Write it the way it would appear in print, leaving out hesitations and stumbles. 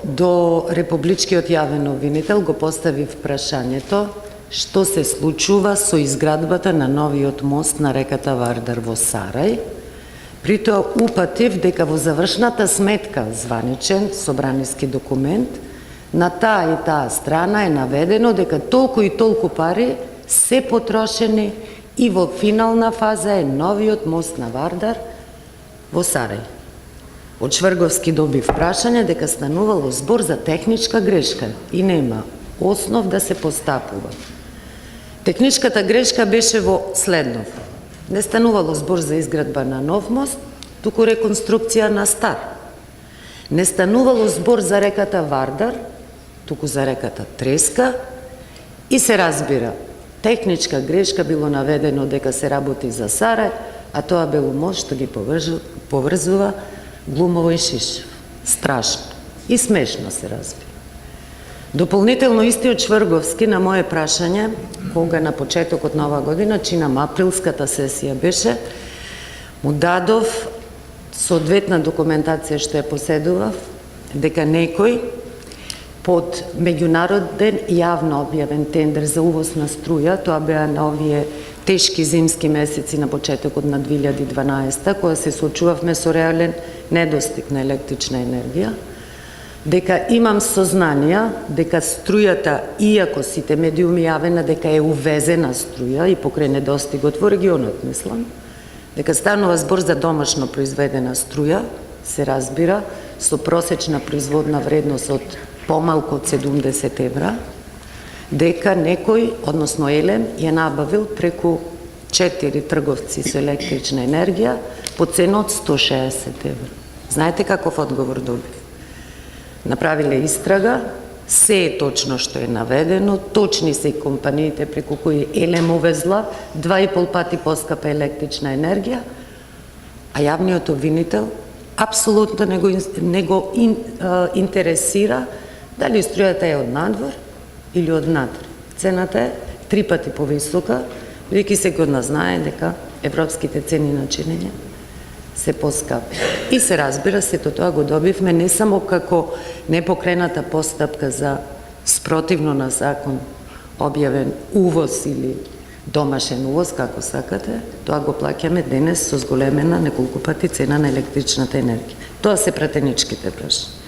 До Републичкиот јавен обвинител го поставив прашањето што се случува со изградбата на новиот мост на реката Вардар во Сарај. При тоа упатив дека во завршната сметка, званичен собраниски документ, на таа и таа страна е наведено дека толку и толку пари се потрошени и во финална фаза е новиот мост на Вардар во Сарај. Од Шврговски добив прашање дека станувало збор за техничка грешка и нема основ да се постапува. Техничката грешка беше во следнов. Не станувало збор за изградба на нов мост, туку реконструкција на стар. Не станувало збор за реката Вардар, туку за реката Треска и се разбира, техничка грешка било наведено дека се работи за Сарај, а тоа било мост што ги поврзува Глумово и Шишев. Страшно. И смешно се разбира. Дополнително истиот Шврговски на моje прашање, кога на почетокот на оваа година, чинам априлската сесија беше, му дадов соодветна документација што ја поседував, дека некој под меѓународен јавно објавен тендер за увоз на струја, тоа беа на овие тешки зимски месеци на почетокот на 2012, кога се соочувавме со реален недостиг на електрична енергија, дека имам сознанија дека струјата, иако сите медиуми јавена дека е увезена струја и покрај недостигот во регионот, мислам, дека станува збор за домашно произведена струја, се разбира, со просечна производна вредност од помалку од 70 евра, дека некој, односно Елем, ја набавил преку 4 трговци со електрична енергија по цена од 160 евра. Знаете каков одговор добив? Направиле истрага, се е точно што е наведено, точни се и компаниите преку кои Елем увезла 2,5 пати поскапа електрична енергија, а јавниот обвинител апсолутно не го интересира дали струјата е од надвор или од внатре. Цената е 3 пати повисока, бидејќи секој од нас знае дека европските цени на чинење се поскапи. И се разбира, сето тоа го добивме не само како непокрената постапка за спротивно на закон објавен увоз или домашен увоз, како сакате, тоа го плаќаме денес со зголемена неколку пати цена на електричната енергија. Тоа се пратеничките прашања.